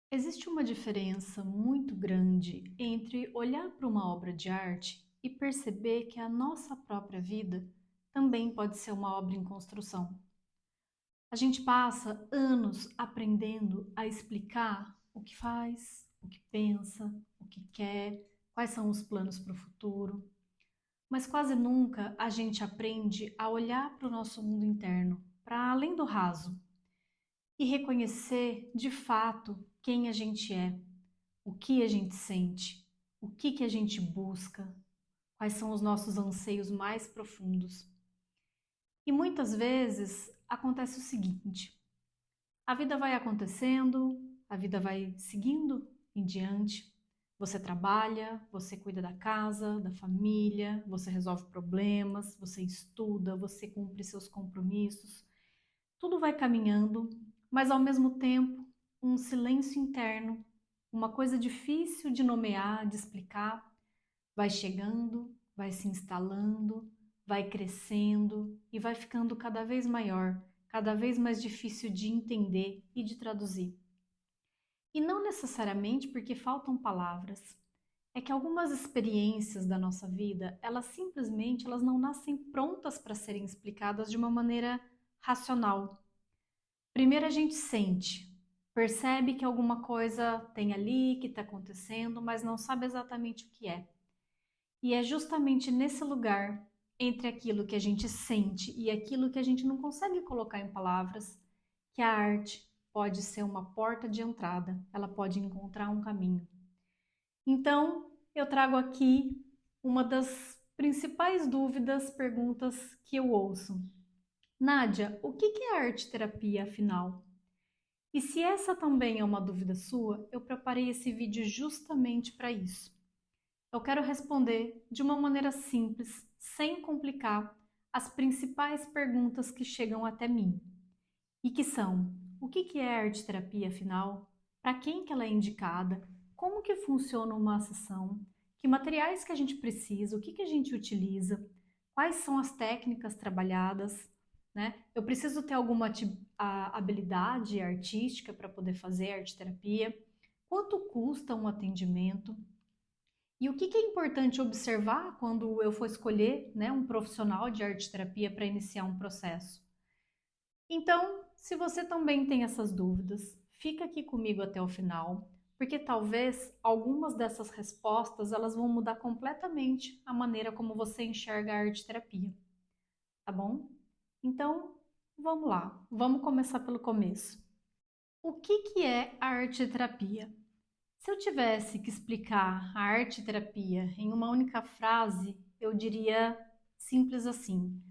Existe uma diferença muito grande entre olhar para uma obra de arte e perceber que a nossa própria vida também pode ser uma obra em construção. A gente passa anos aprendendo a explicar o que faz, o que pensa, o que quer, quais são os planos para o futuro, mas quase nunca a gente aprende a olhar para o nosso mundo interno, para além do raso, e reconhecer de fato quem a gente é, o que a gente sente, o que a gente busca, quais são os nossos anseios mais profundos. E muitas vezes acontece o seguinte: a vida vai acontecendo, a vida vai seguindo em diante. Você trabalha, você cuida da casa, da família, você resolve problemas, você estuda, você cumpre seus compromissos. Tudo vai caminhando, mas ao mesmo tempo, um silêncio interno, uma coisa difícil de nomear, de explicar, vai chegando, vai se instalando, vai crescendo e vai ficando cada vez maior, cada vez mais difícil de entender e de traduzir. E não necessariamente porque faltam palavras. É que algumas experiências da nossa vida, elas não nascem prontas para serem explicadas de uma maneira racional. Primeiro a gente sente, percebe que alguma coisa tem ali, que está acontecendo, mas não sabe exatamente o que é. E é justamente nesse lugar, entre aquilo que a gente sente e aquilo que a gente não consegue colocar em palavras, que a arte pode ser uma porta de entrada, ela pode encontrar um caminho. Então, eu trago aqui uma das principais dúvidas, perguntas que eu ouço. Nádia, o que é arte terapia afinal? E se essa também é uma dúvida sua, eu preparei esse vídeo justamente para isso. Eu quero responder de uma maneira simples, sem complicar, as principais perguntas que chegam até mim. E que são: o que é arte terapia afinal? Para quem que ela é indicada? Como que funciona uma sessão? Que materiais que a gente precisa? O que a gente utiliza? Quais são as técnicas trabalhadas? Né? Eu preciso ter alguma habilidade artística para poder fazer arte terapia? Quanto custa um atendimento? E o que é importante observar quando eu for escolher, né, um profissional de arte terapia para iniciar um processo? Então, se você também tem essas dúvidas, fica aqui comigo até o final, porque talvez algumas dessas respostas elas vão mudar completamente a maneira como você enxerga a arte terapia, tá bom? Então, vamos lá, vamos começar pelo começo. O que é a arte terapia? Se eu tivesse que explicar a arte terapia em uma única frase, eu diria simples assim: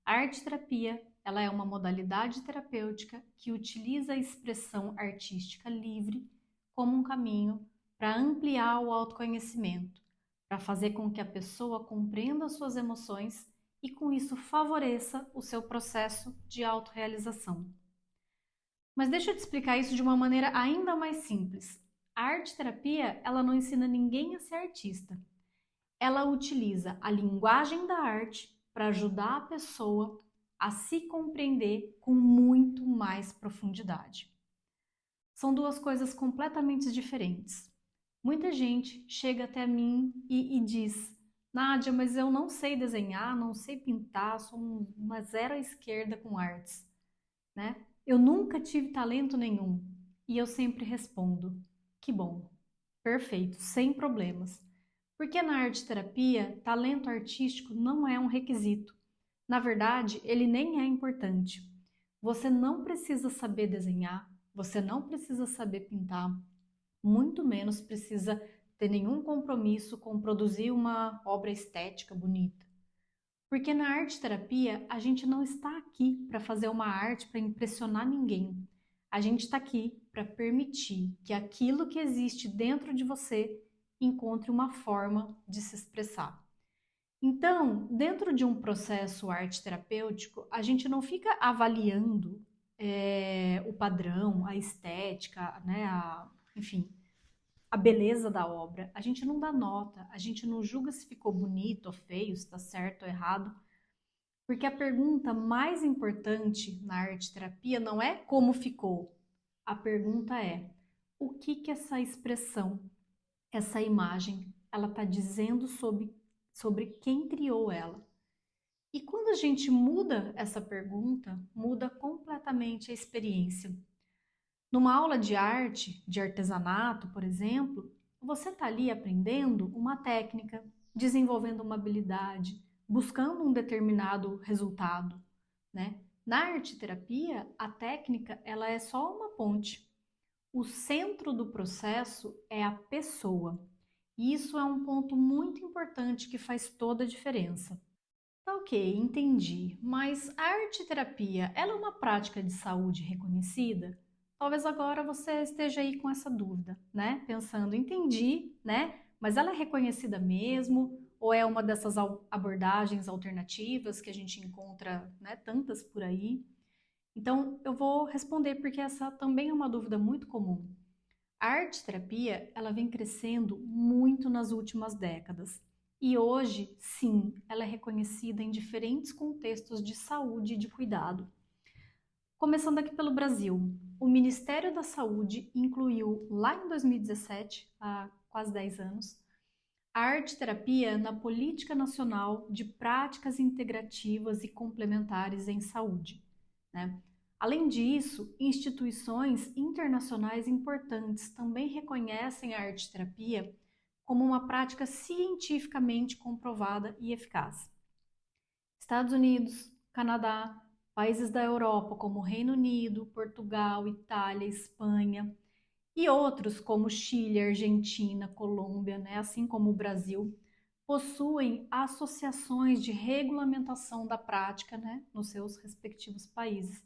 a arte terapia, ela é uma modalidade terapêutica que utiliza a expressão artística livre como um caminho para ampliar o autoconhecimento, para fazer com que a pessoa compreenda as suas emoções e com isso favoreça o seu processo de autorrealização. Mas deixa eu te explicar isso de uma maneira ainda mais simples. A arte terapia, ela não ensina ninguém a ser artista. Ela utiliza a linguagem da arte para ajudar a pessoa a se compreender com muito mais profundidade. São duas coisas completamente diferentes. Muita gente chega até mim e diz: Nádia, mas eu não sei desenhar, não sei pintar, sou uma zero à esquerda com artes, né? Eu nunca tive talento nenhum. E eu sempre respondo: que bom, perfeito, sem problemas. Porque na arte terapia, talento artístico não é um requisito. Na verdade, ele nem é importante. Você não precisa saber desenhar, você não precisa saber pintar, muito menos precisa ter nenhum compromisso com produzir uma obra estética bonita. Porque na arte terapia, a gente não está aqui para fazer uma arte para impressionar ninguém. A gente está aqui para permitir que aquilo que existe dentro de você encontre uma forma de se expressar. Então, dentro de um processo arte terapêutico, a gente não fica avaliando o padrão, a estética, né, enfim, a beleza da obra. A gente não dá nota, a gente não julga se ficou bonito ou feio, se está certo ou errado, porque a pergunta mais importante na arte terapia não é como ficou, a pergunta é o que que essa expressão, essa imagem, ela está dizendo sobre quem criou ela. E quando a gente muda essa pergunta, muda completamente a experiência. Numa aula de arte, de artesanato, por exemplo, você está ali aprendendo uma técnica, desenvolvendo uma habilidade, buscando um determinado resultado, né? Na arte-terapia, a técnica ela é só uma ponte. O centro do processo é a pessoa. E isso é um ponto muito importante que faz toda a diferença. Tá, ok, entendi. Mas a arte-terapia, ela é uma prática de saúde reconhecida? Talvez agora você esteja aí com essa dúvida, né? Pensando, entendi, né? Mas ela é reconhecida mesmo? Ou é uma dessas abordagens alternativas que a gente encontra, né, tantas por aí? Então, eu vou responder porque essa também é uma dúvida muito comum. A arte-terapia, ela vem crescendo muito nas últimas décadas. E hoje, sim, ela é reconhecida em diferentes contextos de saúde e de cuidado. Começando aqui pelo Brasil, o Ministério da Saúde incluiu lá em 2017, há quase 10 anos, a arte-terapia na Política Nacional de Práticas Integrativas e Complementares em Saúde, né? Além disso, instituições internacionais importantes também reconhecem a arte-terapia como uma prática cientificamente comprovada e eficaz. Estados Unidos, Canadá, países da Europa como Reino Unido, Portugal, Itália, Espanha e outros como Chile, Argentina, Colômbia, né, assim como o Brasil, possuem associações de regulamentação da prática, né, nos seus respectivos países,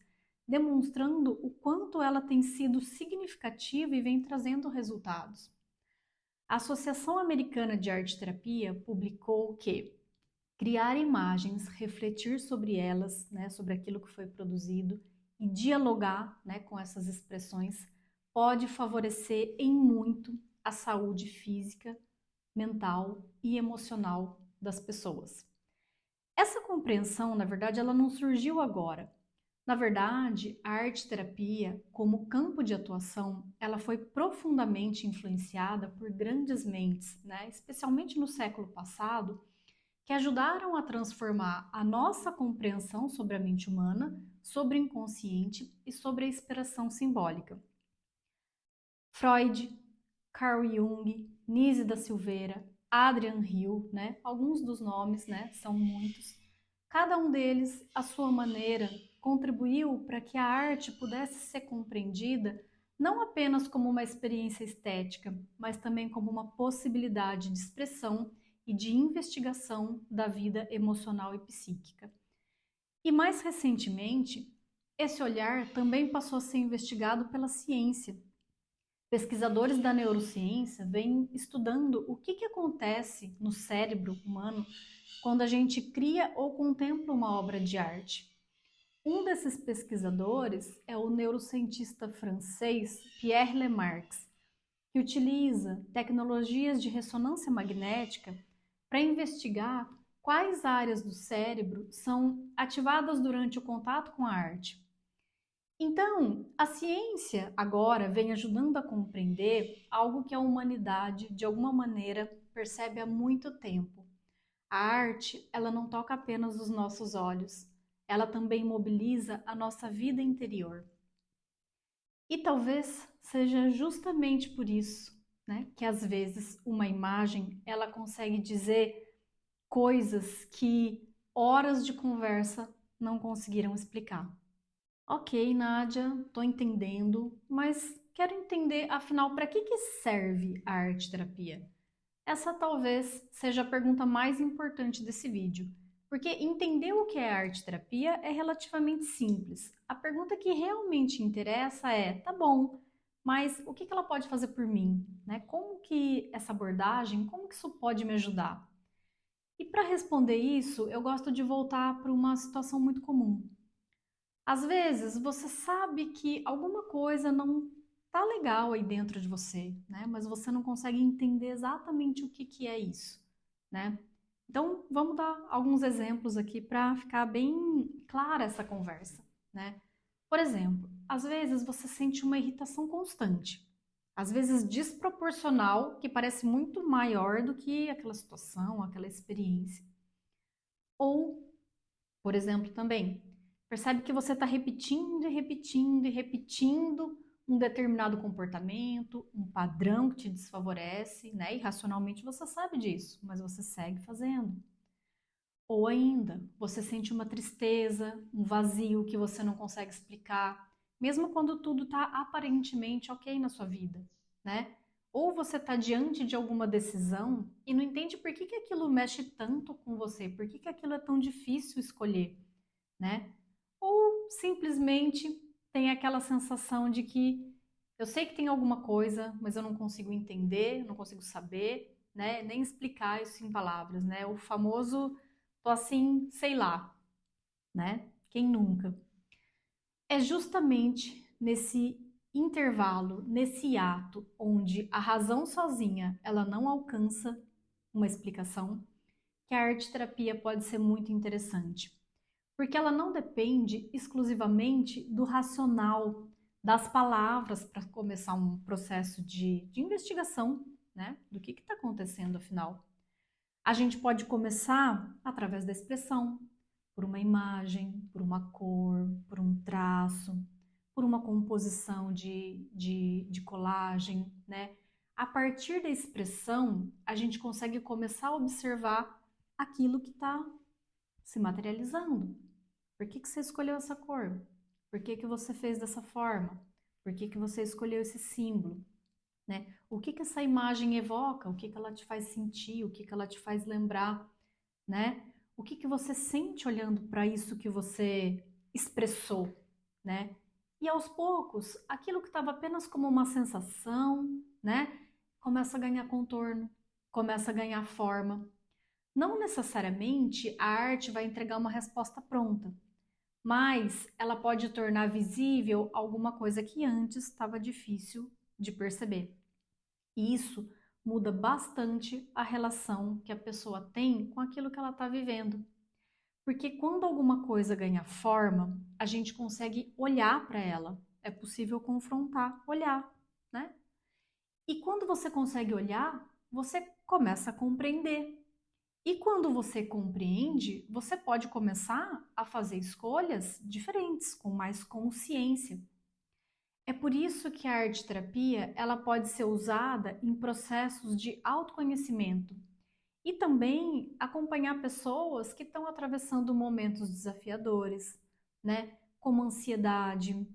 demonstrando o quanto ela tem sido significativa e vem trazendo resultados. A Associação Americana de Arte Terapia publicou que criar imagens, refletir sobre elas, né, sobre aquilo que foi produzido e dialogar, né, com essas expressões pode favorecer em muito a saúde física, mental e emocional das pessoas. Essa compreensão, na verdade, ela não surgiu agora. Na verdade, a arte-terapia, como campo de atuação, ela foi profundamente influenciada por grandes mentes, né, especialmente no século passado, que ajudaram a transformar a nossa compreensão sobre a mente humana, sobre o inconsciente e sobre a expressão simbólica. Freud, Carl Jung, Nise da Silveira, Adrian Hill, né? Alguns dos nomes, né? São muitos. Cada um deles, à sua maneira, contribuiu para que a arte pudesse ser compreendida não apenas como uma experiência estética, mas também como uma possibilidade de expressão e de investigação da vida emocional e psíquica. E mais recentemente, esse olhar também passou a ser investigado pela ciência. Pesquisadores da neurociência vêm estudando o que acontece no cérebro humano quando a gente cria ou contempla uma obra de arte. Um desses pesquisadores é o neurocientista francês Pierre Lemarx, que utiliza tecnologias de ressonância magnética para investigar quais áreas do cérebro são ativadas durante o contato com a arte. Então, a ciência agora vem ajudando a compreender algo que a humanidade, de alguma maneira, percebe há muito tempo. A arte, ela não toca apenas os nossos olhos, ela também mobiliza a nossa vida interior. E talvez seja justamente por isso, né, que às vezes uma imagem, ela consegue dizer coisas que horas de conversa não conseguiram explicar. Ok, Nádia, estou entendendo, mas quero entender, afinal, para que serve a arte-terapia? Essa talvez seja a pergunta mais importante desse vídeo, porque entender o que é arte-terapia é relativamente simples. A pergunta que realmente interessa é, tá bom, mas o que ela pode fazer por mim? Né? Como que essa abordagem, como que isso pode me ajudar? E para responder isso, eu gosto de voltar para uma situação muito comum. Às vezes você sabe que alguma coisa não tá legal aí dentro de você, né? Mas você não consegue entender exatamente o que que é isso, né? Então, vamos dar alguns exemplos aqui para ficar bem clara essa conversa, né? Por exemplo, às vezes você sente uma irritação constante. às vezes desproporcional, que parece muito maior do que aquela situação, aquela experiência. Ou, por exemplo, também, percebe que você está repetindo e repetindo e repetindo um determinado comportamento, um padrão que te desfavorece, né? E racionalmente você sabe disso, mas você segue fazendo. Ou ainda, você sente uma tristeza, um vazio que você não consegue explicar, mesmo quando tudo está aparentemente ok na sua vida, né? Ou você está diante de alguma decisão e não entende por que que aquilo mexe tanto com você, por que que aquilo é tão difícil escolher, né? Ou simplesmente tem aquela sensação de que eu sei que tem alguma coisa, mas eu não consigo entender, não consigo saber, né? Nem explicar isso em palavras, né? O famoso tô assim, sei lá, né? Quem nunca? É justamente nesse intervalo, nesse ato onde a razão sozinha ela não alcança uma explicação, que a arte terapia pode ser muito interessante, porque ela não depende exclusivamente do racional, das palavras para começar um processo de investigação, né? Do que está acontecendo afinal. A gente pode começar através da expressão, por uma imagem, por uma cor, por um traço, por uma composição de colagem, né? A partir da expressão, a gente consegue começar a observar aquilo que está se materializando. Por que que você escolheu essa cor? Por que que você fez dessa forma? Por que que você escolheu esse símbolo? Né? O que que essa imagem evoca? O que que ela te faz sentir? O que que ela te faz lembrar? Né? O que que você sente olhando para isso que você expressou? Né? E aos poucos, aquilo que estava apenas como uma sensação, né, começa a ganhar contorno, começa a ganhar forma. Não necessariamente a arte vai entregar uma resposta pronta, mas ela pode tornar visível alguma coisa que antes estava difícil de perceber. E isso muda bastante a relação que a pessoa tem com aquilo que ela está vivendo. Porque quando alguma coisa ganha forma, a gente consegue olhar para ela. É possível confrontar, olhar, né? E quando você consegue olhar, você começa a compreender. E quando você compreende, você pode começar a fazer escolhas diferentes, com mais consciência. É por isso que a arte-terapia ela pode ser usada em processos de autoconhecimento e também acompanhar pessoas que estão atravessando momentos desafiadores, né? Como ansiedade,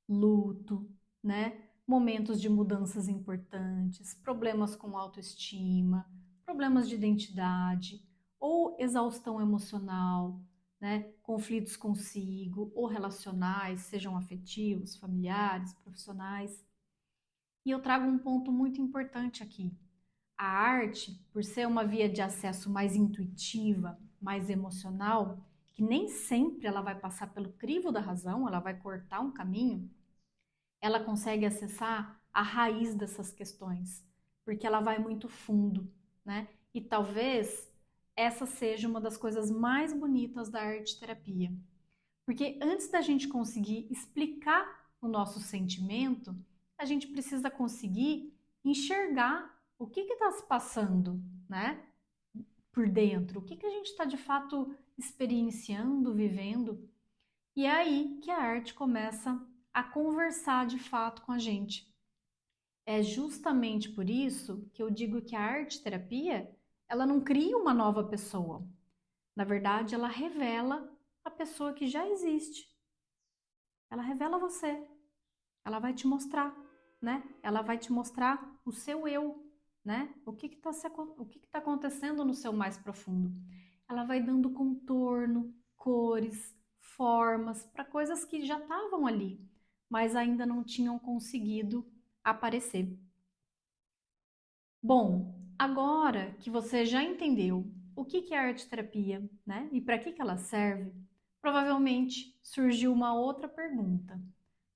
luto, né? Momentos de mudanças importantes, problemas com autoestima, problemas de identidade ou exaustão emocional, né? Conflitos consigo ou relacionais, sejam afetivos, familiares, profissionais. E eu trago um ponto muito importante aqui. A arte, por ser uma via de acesso mais intuitiva, mais emocional, que nem sempre ela vai passar pelo crivo da razão, ela vai cortar um caminho, ela consegue acessar a raiz dessas questões, porque ela vai muito fundo, né? E talvez essa seja uma das coisas mais bonitas da arte terapia. Porque antes da gente conseguir explicar o nosso sentimento, a gente precisa conseguir enxergar o que está se passando, né? Por dentro, o que que a gente está de fato experienciando, vivendo. E é aí que a arte começa a conversar de fato com a gente. É justamente por isso que eu digo que a arte terapia, ela não cria uma nova pessoa. Na verdade, ela revela a pessoa que já existe. Ela revela você. Ela vai te mostrar, né? Ela vai te mostrar o seu eu, né? O que está acontecendo no seu mais profundo. Ela vai dando contorno, cores, formas para coisas que já estavam ali, mas ainda não tinham conseguido aparecer. Bom, agora que você já entendeu o que é arte terapia, né? E para que ela serve, provavelmente surgiu uma outra pergunta.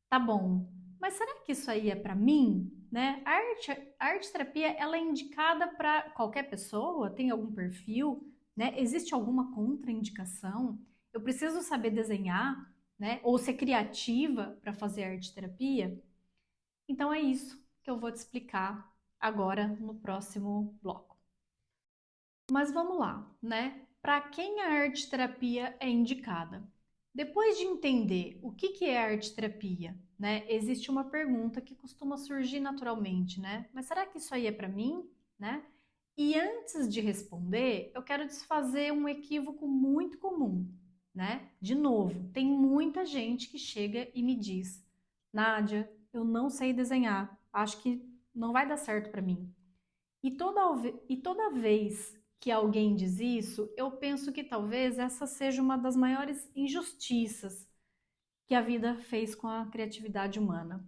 Tá bom, mas será que isso aí é para mim? Né? A arte terapia ela é indicada para qualquer pessoa? Tem algum perfil? Né? Existe alguma contraindicação? Eu preciso saber desenhar, né? Ou ser criativa para fazer arte terapia? Então é isso que que eu vou te explicar agora no próximo bloco. Mas vamos lá, né? Para quem a arte terapia é indicada? Depois de entender o que é arte terapia, né? Existe uma pergunta que costuma surgir naturalmente, né? Mas será que isso aí é para mim, né? E antes de responder, eu quero desfazer um equívoco muito comum, né? De novo, tem muita gente que chega e me diz: Nádia, eu não sei desenhar, acho que não vai dar certo para mim. E toda vez que alguém diz isso, eu penso que talvez essa seja uma das maiores injustiças que a vida fez com a criatividade humana.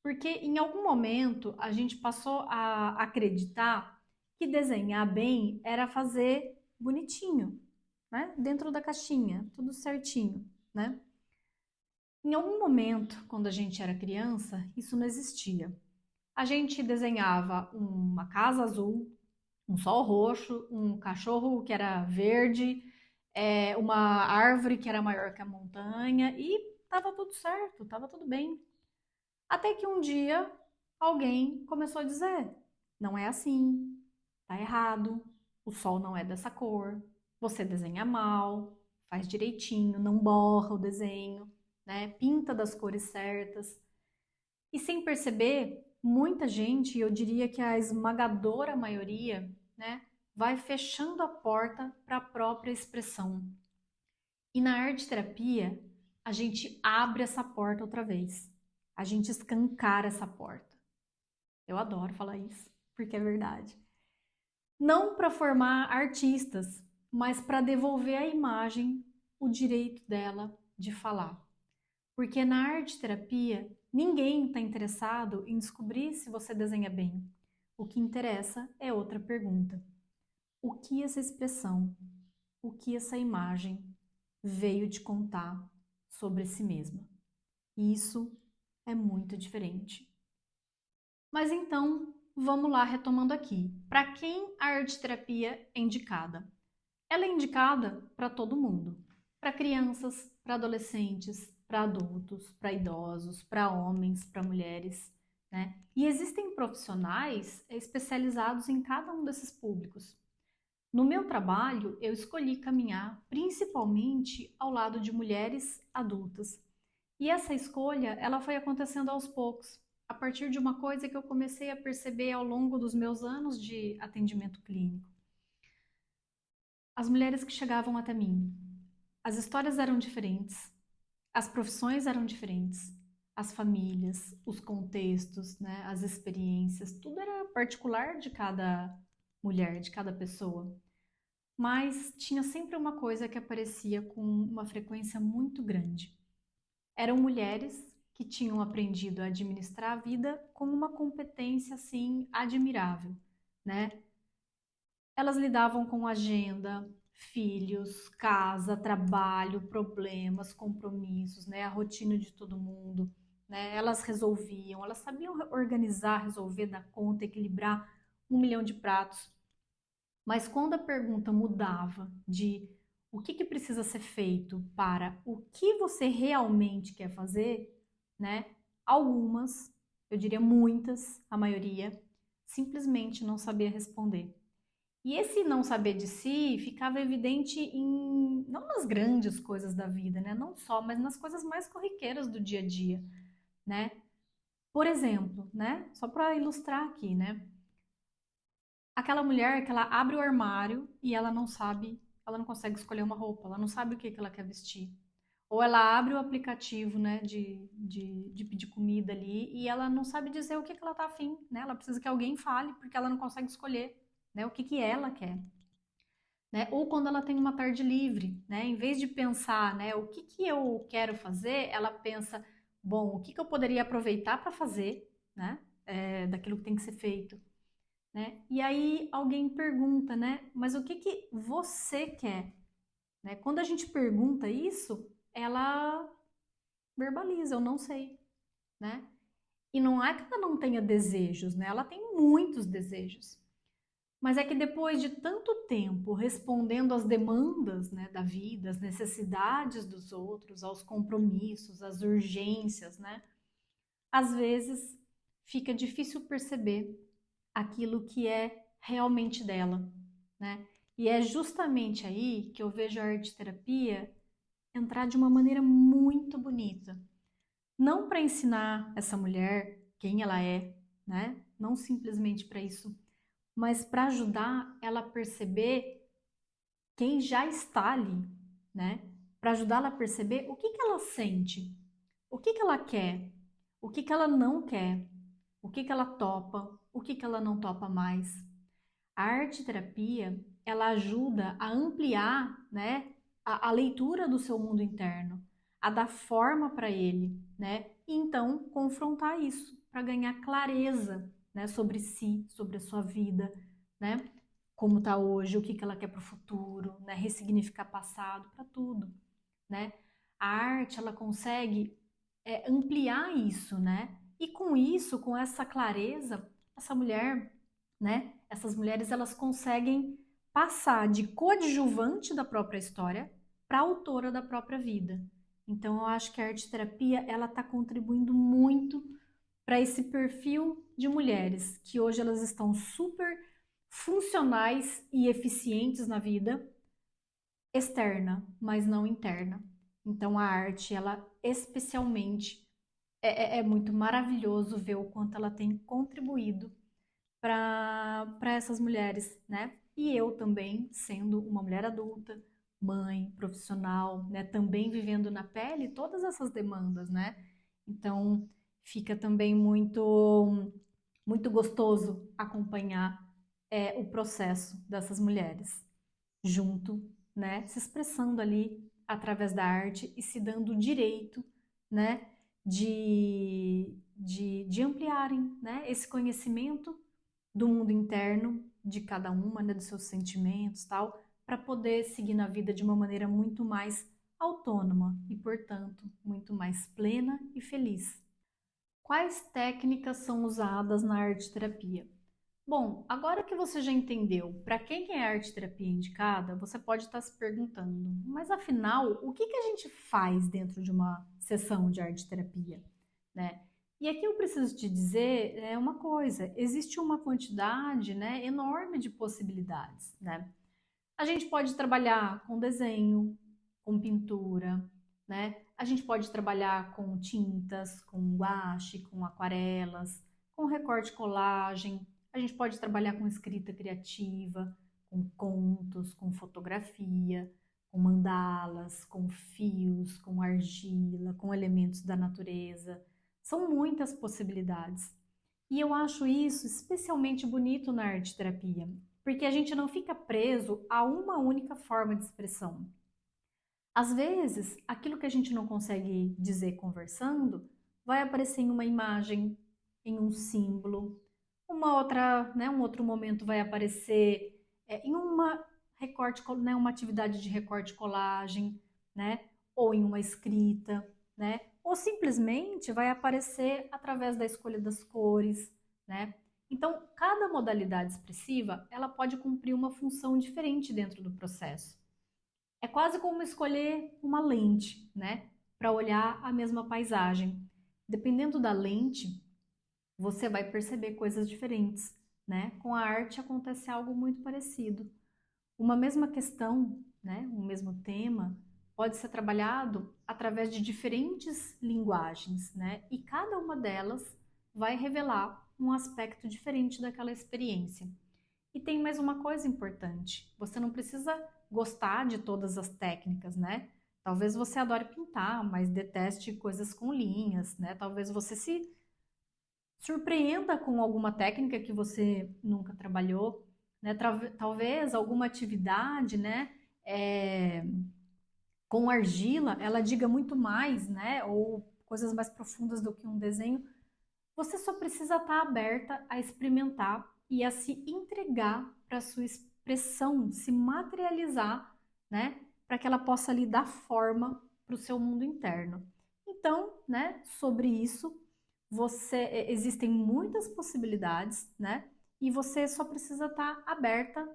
Porque em algum momento a gente passou a acreditar que desenhar bem era fazer bonitinho, né? Dentro da caixinha, tudo certinho, né? Em algum momento, quando a gente era criança, isso não existia. A gente desenhava uma casa azul, um sol roxo, um cachorro que era verde, uma árvore que era maior que a montanha e estava tudo certo, estava tudo bem. Até que um dia alguém começou a dizer: não é assim, tá errado, o sol não é dessa cor, você desenha mal, faz direitinho, não borra o desenho, né? Pinta das cores certas. E sem perceber, muita gente, eu diria que a esmagadora maioria, né, vai fechando a porta para a própria expressão. E na arte terapia, a gente abre essa porta outra vez. A gente escancara essa porta. Eu adoro falar isso, porque é verdade. Não para formar artistas, mas para devolver à imagem o direito dela de falar. Porque na arte terapia, ninguém está interessado em descobrir se você desenha bem. O que interessa é outra pergunta. O que essa expressão, o que essa imagem veio te contar sobre si mesma? E isso é muito diferente. Mas então, vamos lá retomando aqui. Para quem a arte terapia é indicada? Ela é indicada para todo mundo. Para crianças, para adolescentes, para adultos, para idosos, para homens, para mulheres, né? E existem profissionais especializados em cada um desses públicos. No meu trabalho, eu escolhi caminhar principalmente ao lado de mulheres adultas. E essa escolha, ela foi acontecendo aos poucos, a partir de uma coisa que eu comecei a perceber ao longo dos meus anos de atendimento clínico. As mulheres que chegavam até mim, as histórias eram diferentes, as profissões eram diferentes, as famílias, os contextos, né, as experiências, tudo era particular de cada mulher, de cada pessoa. Mas tinha sempre uma coisa que aparecia com uma frequência muito grande. Eram mulheres que tinham aprendido a administrar a vida com uma competência assim admirável, né? Elas lidavam com agenda, filhos, casa, trabalho, problemas, compromissos, né? A rotina de todo mundo, né? Elas resolviam, elas sabiam organizar, resolver, dar conta, equilibrar 1 milhão de pratos. Mas quando a pergunta mudava de o que precisa ser feito para o que você realmente quer fazer, né? Algumas, eu diria muitas, a maioria, simplesmente não sabia responder. E esse não saber de si ficava evidente não nas grandes coisas da vida, né? Não só, mas nas coisas mais corriqueiras do dia a dia, né? Por exemplo, né? Só para ilustrar aqui, né? Aquela mulher que ela abre o armário e ela não sabe, ela não consegue escolher uma roupa, ela não sabe o que ela quer vestir. Ou ela abre o aplicativo, né, de pedir comida ali e ela não sabe dizer o que ela tá afim, né? Ela precisa que alguém fale porque ela não consegue escolher, né, o que ela quer. Né? Ou quando ela tem uma tarde livre, né? Em vez de pensar, né, o que eu quero fazer, ela pensa, bom, o que eu poderia aproveitar para fazer, né? Daquilo que tem que ser feito, né? E aí alguém pergunta, né? Mas o que você quer? Né? Quando a gente pergunta isso, ela verbaliza, eu não sei, né? E não é que ela não tenha desejos, né? Ela tem muitos desejos. Mas é que depois de tanto tempo respondendo às demandas, né, da vida, às necessidades dos outros, aos compromissos, às urgências, né, às vezes fica difícil perceber aquilo que é realmente dela, né? E é justamente aí que eu vejo a arte-terapia entrar de uma maneira muito bonita. Não para ensinar essa mulher quem ela é, né? Não simplesmente para isso, mas para ajudar ela a perceber quem já está ali, né? Para ajudá-la a perceber o que que ela sente, o que que ela quer, o que que ela não quer, o que que ela topa, o que que ela não topa mais. A arte-terapia, ela ajuda a ampliar, né, a leitura do seu mundo interno, a dar forma para ele, né? E então confrontar isso para ganhar clareza, né, sobre si, sobre a sua vida, né? Como está hoje, o que que ela quer para o futuro, né? Ressignificar passado, para tudo, né? A arte, ela consegue ampliar isso, né? E com isso, com essa clareza, essa mulher, né? Essas mulheres, elas conseguem passar de coadjuvante da própria história para autora da própria vida. Então, eu acho que a arte-terapia, ela está contribuindo muito para esse perfil de mulheres que hoje elas estão super funcionais e eficientes na vida externa, mas não interna. Então, a arte, ela especialmente é muito maravilhoso ver o quanto ela tem contribuído para essas mulheres, né? E eu também, sendo uma mulher adulta, mãe, profissional, né? Também vivendo na pele todas essas demandas, né? Então, fica também muito gostoso acompanhar o processo dessas mulheres junto, né? Se expressando ali através da arte e se dando o direito, né? De ampliarem, né? Esse conhecimento do mundo interno de cada uma, né? Dos seus sentimentos, tal, para poder seguir na vida de uma maneira muito mais autônoma e, portanto, muito mais plena e feliz. Quais técnicas são usadas na arte-terapia? Bom, agora que você já entendeu para quem é a arte-terapia indicada, você pode estar se perguntando, mas afinal, o que que a gente faz dentro de uma sessão de arte-terapia, né? E aqui eu preciso te dizer uma coisa, existe uma quantidade, né, enorme de possibilidades, né? A gente pode trabalhar com desenho, com pintura, né? A gente pode trabalhar com tintas, com guache, com aquarelas, com recorte colagem. A gente pode trabalhar com escrita criativa, com contos, com fotografia, com mandalas, com fios, com argila, com elementos da natureza. São muitas possibilidades. E eu acho isso especialmente bonito na arte-terapia, porque a gente não fica preso a uma única forma de expressão. Às vezes, aquilo que a gente não consegue dizer conversando vai aparecer em uma imagem, em um símbolo, um outro momento vai aparecer em uma recorte, né, uma atividade de recorte colagem, né, ou em uma escrita, né, ou simplesmente vai aparecer através da escolha das cores, né. Então, cada modalidade expressiva, ela pode cumprir uma função diferente dentro do processo. É quase como escolher uma lente, né, para olhar a mesma paisagem. Dependendo da lente, você vai perceber coisas diferentes, né? Com a arte acontece algo muito parecido. Uma mesma questão, né, um mesmo tema, pode ser trabalhado através de diferentes linguagens, né? E cada uma delas vai revelar um aspecto diferente daquela experiência. E tem mais uma coisa importante: você não precisa gostar de todas as técnicas, né? Talvez você adore pintar, mas deteste coisas com linhas, né? Talvez você se surpreenda com alguma técnica que você nunca trabalhou, né? Talvez alguma atividade, né? Com argila, ela diga muito mais, né? Ou coisas mais profundas do que um desenho. Você só precisa estar aberta a experimentar e a se entregar para a sua expressão, se materializar, né? Para que ela possa lhe dar forma para o seu mundo interno. Então, né, sobre isso, existem muitas possibilidades, né? E você só precisa estar aberta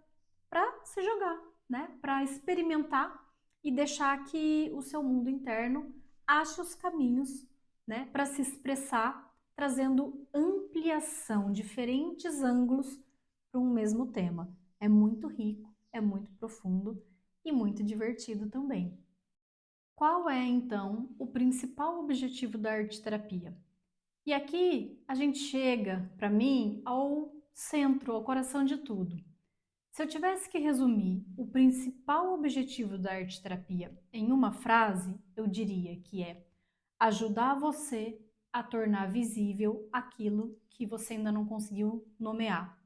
para se jogar, né? Para experimentar e deixar que o seu mundo interno ache os caminhos, né, para se expressar trazendo ampliação, diferentes ângulos para um mesmo tema. É muito rico, é muito profundo e muito divertido também. Qual é, então, o principal objetivo da arte-terapia? E aqui a gente chega, para mim, ao centro, ao coração de tudo. Se eu tivesse que resumir o principal objetivo da arte-terapia em uma frase, eu diria que é ajudar você a tornar visível aquilo que você ainda não conseguiu nomear.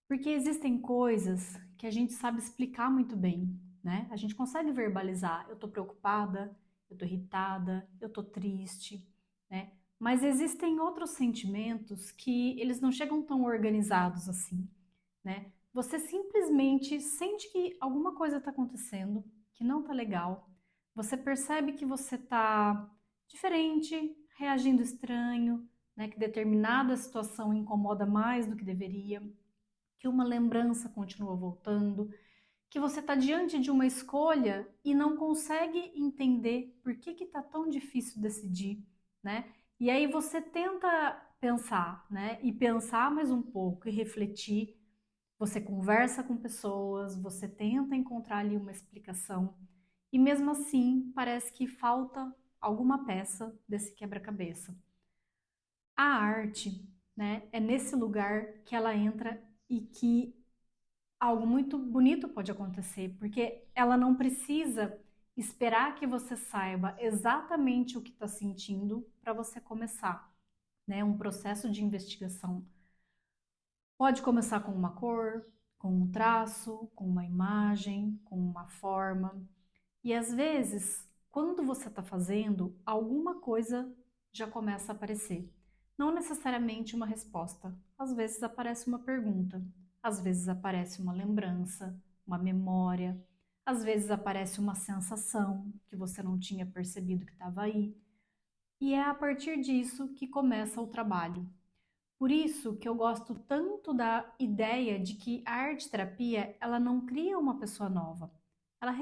Porque existem coisas que a gente sabe explicar muito bem, né? A gente consegue verbalizar, eu tô preocupada, eu tô irritada, eu tô triste, né? Mas existem outros sentimentos que eles não chegam tão organizados assim, né? Você simplesmente sente que alguma coisa está acontecendo, que não tá legal. Você percebe que você tá diferente, reagindo estranho, né? Que determinada situação incomoda mais do que deveria, que uma lembrança continua voltando, que você está diante de uma escolha e não consegue entender por que está tão difícil decidir, né? E aí você tenta pensar, né? E pensar mais um pouco e refletir. Você conversa com pessoas, você tenta encontrar ali uma explicação e mesmo assim parece que falta alguma peça desse quebra-cabeça. A arte, né, é nesse lugar que ela entra e que algo muito bonito pode acontecer, porque ela não precisa esperar que você saiba exatamente o que está sentindo para você começar, né? Um processo de investigação. Pode começar com uma cor, com um traço, com uma imagem, com uma forma. E às vezes, quando você está fazendo, alguma coisa já começa a aparecer. Não necessariamente uma resposta. Às vezes aparece uma pergunta, às vezes aparece uma lembrança, uma memória, às vezes aparece uma sensação que você não tinha percebido que estava aí. E é a partir disso que começa o trabalho. Por isso que eu gosto tanto da ideia de que a arte-terapia, ela não cria uma pessoa nova. Ela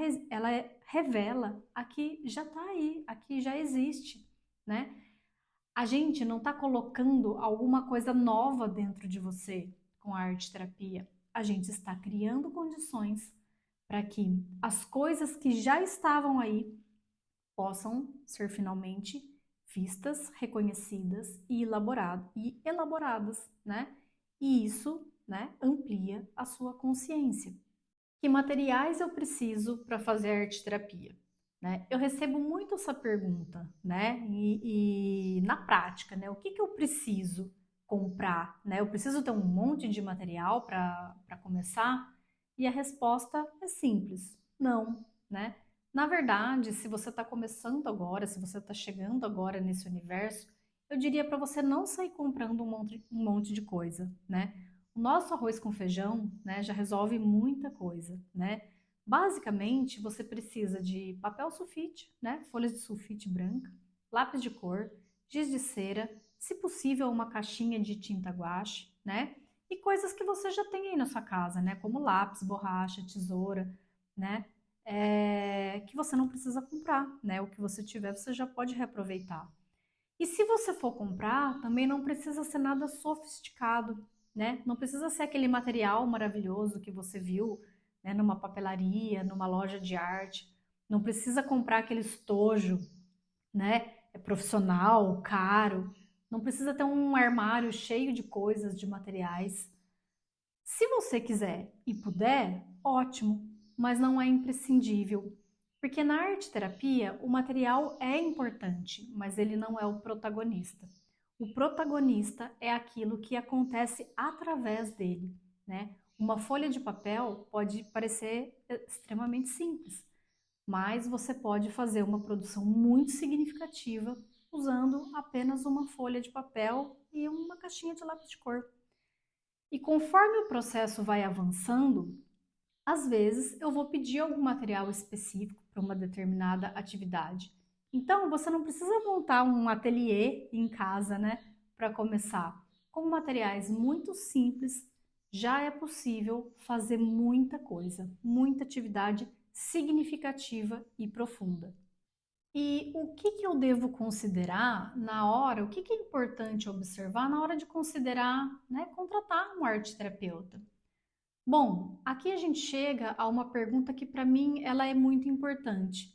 revela a que já está aí, a que já existe, né? A gente não está colocando alguma coisa nova dentro de você com a arte-terapia. A gente está criando condições para que as coisas que já estavam aí possam ser finalmente vistas, reconhecidas e elaboradas, né? E isso, né, amplia a sua consciência. Que materiais eu preciso para fazer arte terapia? Né? Eu recebo muito essa pergunta, né? E na prática, né? O que que eu preciso comprar? Né? Eu preciso ter um monte de material para começar? E a resposta é simples, não, né? Na verdade, se você está começando agora, se você está chegando agora nesse universo, eu diria para você não sair comprando um monte de coisa, né? O nosso arroz com feijão, né, já resolve muita coisa, né? Basicamente, você precisa de papel sulfite, né, folhas de sulfite branca, lápis de cor, giz de cera, se possível uma caixinha de tinta guache, né? E coisas que você já tem aí na sua casa, né, como lápis, borracha, tesoura, né? Que você não precisa comprar, né? O que você tiver, você já pode reaproveitar. E se você for comprar, também não precisa ser nada sofisticado, né? Não precisa ser aquele material maravilhoso que você viu, né, numa papelaria, numa loja de arte. Não precisa comprar aquele estojo, né, profissional, caro. Não precisa ter um armário cheio de coisas, de materiais. Se você quiser e puder, ótimo, mas não é imprescindível. Porque na arte-terapia, o material é importante, mas ele não é o protagonista. O protagonista é aquilo que acontece através dele, né? Uma folha de papel pode parecer extremamente simples, mas você pode fazer uma produção muito significativa usando apenas uma folha de papel e uma caixinha de lápis de cor. E conforme o processo vai avançando, às vezes eu vou pedir algum material específico para uma determinada atividade. Então, você não precisa montar um ateliê em casa, né, para começar. Com materiais muito simples, já é possível fazer muita coisa, muita atividade significativa e profunda. E o que que eu devo considerar na hora, o que que é importante observar na hora de considerar, né, contratar um arte-terapeuta? Bom, aqui a gente chega a uma pergunta que para mim ela é muito importante.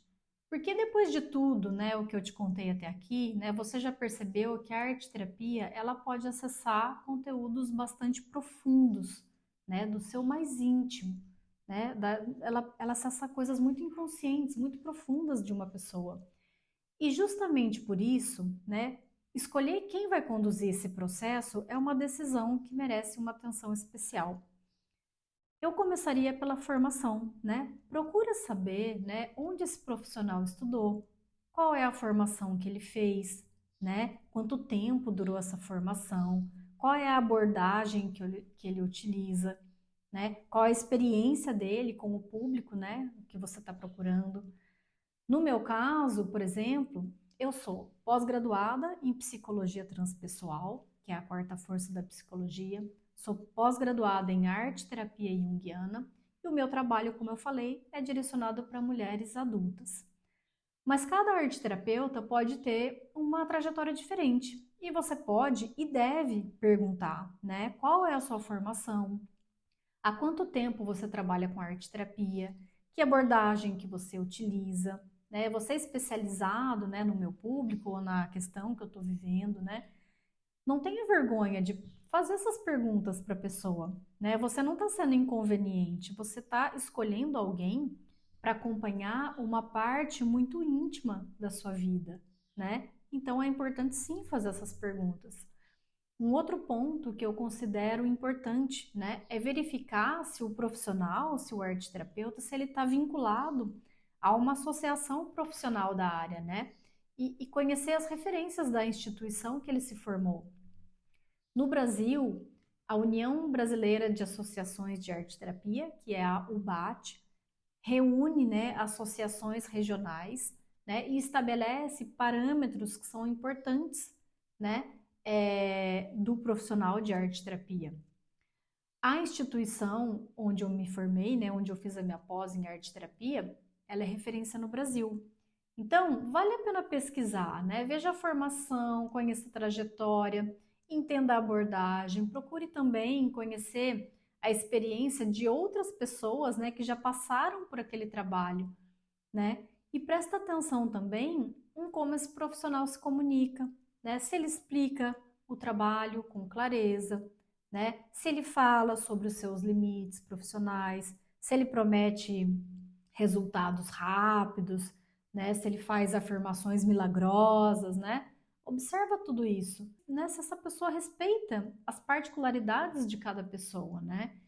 Porque depois de tudo, né, o que eu te contei até aqui, né, você já percebeu que a arte-terapia ela pode acessar conteúdos bastante profundos, né, do seu mais íntimo, né, ela acessa coisas muito inconscientes, muito profundas de uma pessoa. E justamente por isso, né, escolher quem vai conduzir esse processo é uma decisão que merece uma atenção especial. Eu começaria pela formação, né? Procura saber, né, onde esse profissional estudou, qual é a formação que ele fez, né? Quanto tempo durou essa formação, qual é a abordagem que ele utiliza, né? Qual a experiência dele com o público, né, que você está procurando. No meu caso, por exemplo, eu sou pós-graduada em psicologia transpessoal, que é a quarta força da psicologia, sou pós-graduada em arte terapia junguiana e o meu trabalho, como eu falei, é direcionado para mulheres adultas. Mas cada arte terapeuta pode ter uma trajetória diferente e você pode e deve perguntar, né? Qual é a sua formação? Há quanto tempo você trabalha com arte terapia? Que abordagem que você utiliza? Né? Você é especializado, né, no meu público ou na questão que eu estou vivendo, né? Não tenha vergonha de fazer essas perguntas para a pessoa, né? Você não está sendo inconveniente, você está escolhendo alguém para acompanhar uma parte muito íntima da sua vida, né? Então é importante sim fazer essas perguntas. Um outro ponto que eu considero importante, né, é verificar se o profissional, se o arteterapeuta, se ele está vinculado a uma associação profissional da área, né? E conhecer as referências da instituição que ele se formou. No Brasil, a União Brasileira de Associações de Arte Terapia, que é a UBAT, reúne, né, associações regionais, né, e estabelece parâmetros que são importantes, né, do profissional de arte terapia. A instituição onde eu me formei, né, onde eu fiz a minha pós em arte terapia, ela é referência no Brasil. Então, vale a pena pesquisar, né? Veja a formação, conheça a trajetória, entenda a abordagem, procure também conhecer a experiência de outras pessoas, né, que já passaram por aquele trabalho, né? E presta atenção também em como esse profissional se comunica, né? Se ele explica o trabalho com clareza, né? Se ele fala sobre os seus limites profissionais, se ele promete resultados rápidos, né? Se ele faz afirmações milagrosas, né? Observa tudo isso, né? Se essa pessoa respeita as particularidades de cada pessoa, né?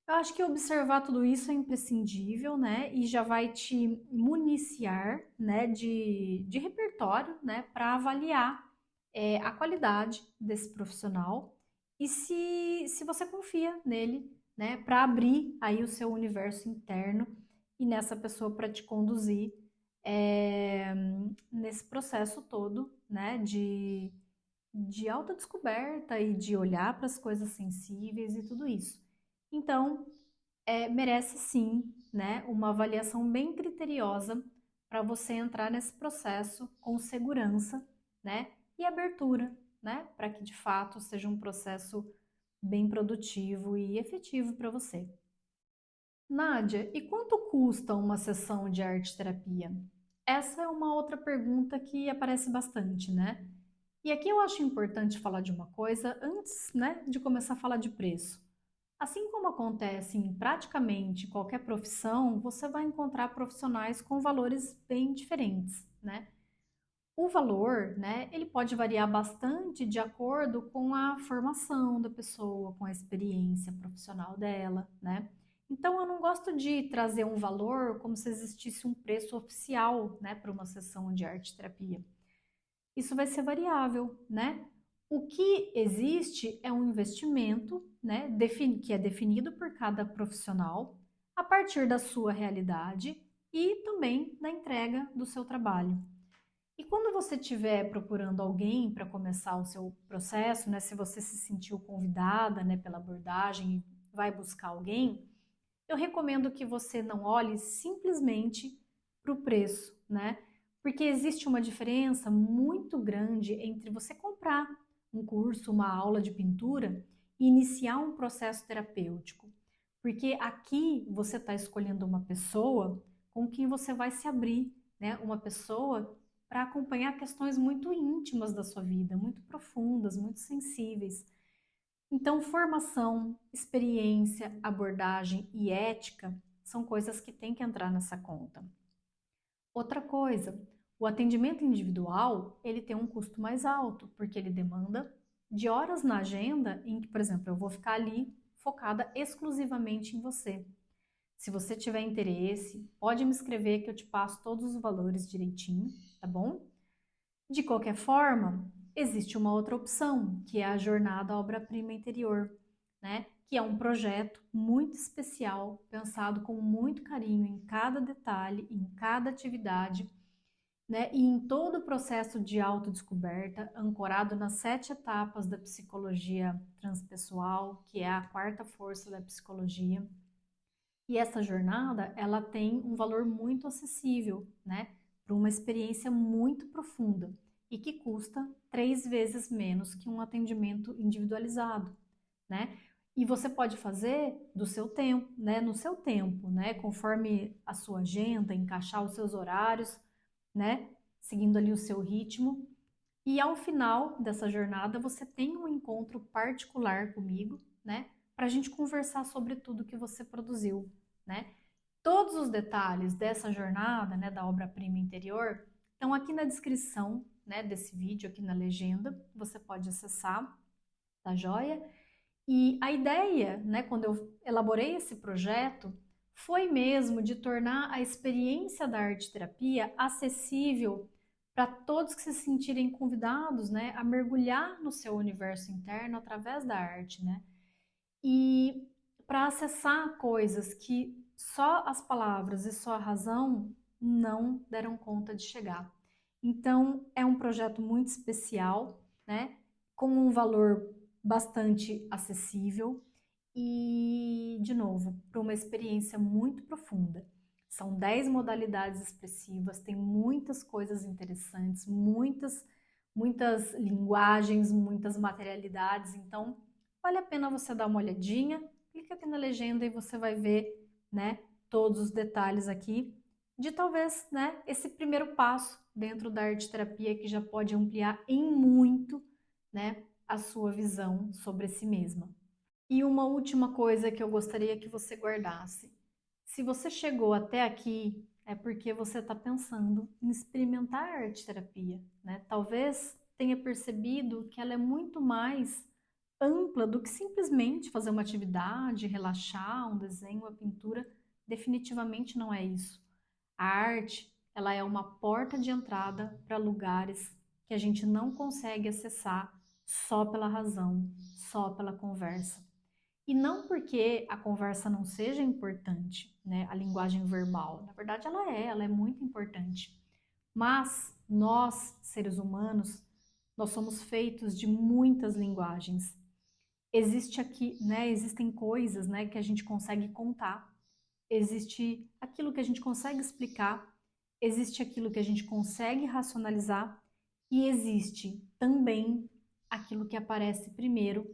Eu acho que observar tudo isso é imprescindível, né? E já vai te municiar, né, de repertório, né, para avaliar a qualidade desse profissional e se você confia nele, né, para abrir aí o seu universo interno e nessa pessoa para te conduzir é, nesse processo todo, né, de autodescoberta e de olhar para as coisas sensíveis e tudo isso. Então, merece sim, né, uma avaliação bem criteriosa para você entrar nesse processo com segurança, né, e abertura, né, para que de fato seja um processo bem produtivo e efetivo para você. Nádia, e quanto custa uma sessão de arte terapia? Essa é uma outra pergunta que aparece bastante, né? E aqui eu acho importante falar de uma coisa antes, né, de começar a falar de preço. Assim como acontece em praticamente qualquer profissão, você vai encontrar profissionais com valores bem diferentes, né? O valor, né, ele pode variar bastante de acordo com a formação da pessoa, com a experiência profissional dela, né? Então eu não gosto de trazer um valor como se existisse um preço oficial, né, para uma sessão de arte terapia. Isso vai ser variável, né? O que existe é um investimento, né, que é definido por cada profissional a partir da sua realidade e também da entrega do seu trabalho. E quando você estiver procurando alguém para começar o seu processo, né, se você se sentiu convidada, né, pela abordagem e vai buscar alguém, eu recomendo que você não olhe simplesmente para o preço, né? Porque existe uma diferença muito grande entre você comprar um curso, uma aula de pintura e iniciar um processo terapêutico. Porque aqui você está escolhendo uma pessoa com quem você vai se abrir, né? Uma pessoa para acompanhar questões muito íntimas da sua vida, muito profundas, muito sensíveis. Então, formação, experiência, abordagem e ética são coisas que têm que entrar nessa conta. Outra coisa, o atendimento individual, ele tem um custo mais alto, porque ele demanda de horas na agenda em que, por exemplo, eu vou ficar ali focada exclusivamente em você. Se você tiver interesse, pode me escrever que eu te passo todos os valores direitinho, tá bom? De qualquer forma, existe uma outra opção, que é a Jornada Obra-Prima Interior, né? Que é um projeto muito especial, pensado com muito carinho em cada detalhe, em cada atividade, né? E em todo o processo de autodescoberta, ancorado nas 7 etapas da psicologia transpessoal, que é a quarta força da psicologia. E essa jornada, ela tem um valor muito acessível, né? Para uma experiência muito profunda e que custa 3 vezes menos que um atendimento individualizado, né? E você pode fazer do seu tempo, né? No seu tempo, né? Conforme a sua agenda, encaixar os seus horários, né? Seguindo ali o seu ritmo. E ao final dessa jornada, você tem um encontro particular comigo, né? Para a gente conversar sobre tudo que você produziu, né? Todos os detalhes dessa jornada, né, da obra-prima interior, estão aqui na descrição, né, desse vídeo, aqui na legenda. Você pode acessar, tá joia? E a ideia, né, quando eu elaborei esse projeto, foi mesmo de tornar a experiência da arte-terapia acessível para todos que se sentirem convidados, né, a mergulhar no seu universo interno através da arte, né? E para acessar coisas que só as palavras e só a razão não deram conta de chegar. Então, é um projeto muito especial, né? Com um valor bastante acessível e, de novo, para uma experiência muito profunda. São 10 modalidades expressivas, tem muitas coisas interessantes, muitas linguagens, muitas materialidades, então vale a pena você dar uma olhadinha, clica aqui na legenda e você vai ver, né, todos os detalhes aqui de talvez, né, esse primeiro passo dentro da arte terapia que já pode ampliar em muito, né, a sua visão sobre si mesma. E uma última coisa que eu gostaria que você guardasse. Se você chegou até aqui, é porque você está pensando em experimentar a arte terapia, né? Talvez tenha percebido que ela é muito mais ampla do que simplesmente fazer uma atividade, relaxar, um desenho, uma pintura. Definitivamente não é isso. A arte, ela é uma porta de entrada para lugares que a gente não consegue acessar só pela razão, só pela conversa. E não porque a conversa não seja importante, né? A linguagem verbal. Na verdade, ela é muito importante. Mas nós, seres humanos, nós somos feitos de muitas linguagens. Existe aqui, né? Existem coisas, né, que a gente consegue contar. Existe aquilo que a gente consegue explicar, existe aquilo que a gente consegue racionalizar e existe também aquilo que aparece primeiro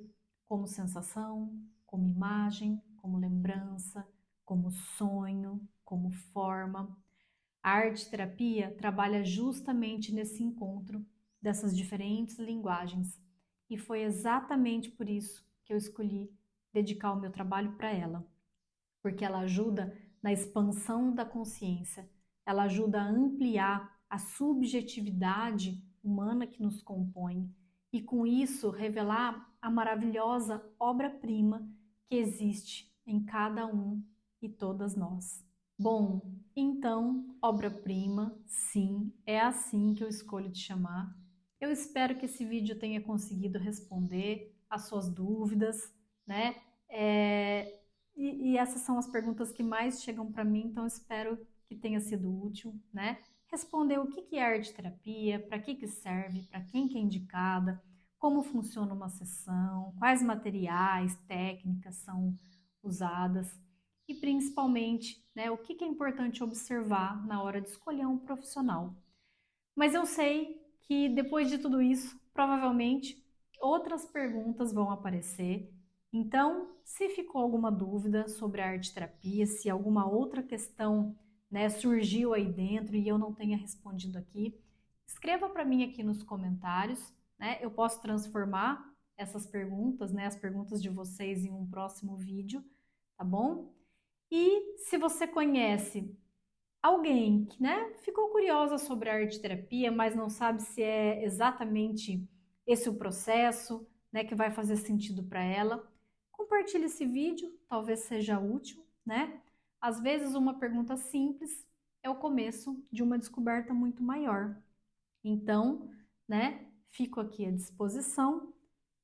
como sensação, como imagem, como lembrança, como sonho, como forma. A arte-terapia trabalha justamente nesse encontro dessas diferentes linguagens e foi exatamente por isso que eu escolhi dedicar o meu trabalho para ela, porque ela ajuda na expansão da consciência, ela ajuda a ampliar a subjetividade humana que nos compõe e, com isso, revelar a maravilhosa obra-prima que existe em cada um e todas nós. Bom, então, obra-prima, sim, é assim que eu escolho te chamar. Eu espero que esse vídeo tenha conseguido responder as suas dúvidas, né? E essas são as perguntas que mais chegam para mim, então espero que tenha sido útil, né? Responder o que é arte terapia, para que serve, para quem que é indicada, como funciona uma sessão, quais materiais, técnicas são usadas e principalmente, né, o que é importante observar na hora de escolher um profissional. Mas eu sei que depois de tudo isso, provavelmente outras perguntas vão aparecer. Então, se ficou alguma dúvida sobre a arte terapia, se alguma outra questão, né, surgiu aí dentro e eu não tenha respondido aqui, escreva para mim aqui nos comentários, né? Eu posso transformar essas perguntas, né, as perguntas de vocês em um próximo vídeo, tá bom? E se você conhece alguém que, né, ficou curiosa sobre a arte terapia, mas não sabe se é exatamente esse o processo, né, que vai fazer sentido para ela, compartilhe esse vídeo, talvez seja útil, né? Às vezes uma pergunta simples é o começo de uma descoberta muito maior. Então, né, fico aqui à disposição.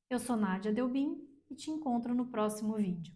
Eu sou Nádia Delbin e te encontro no próximo vídeo.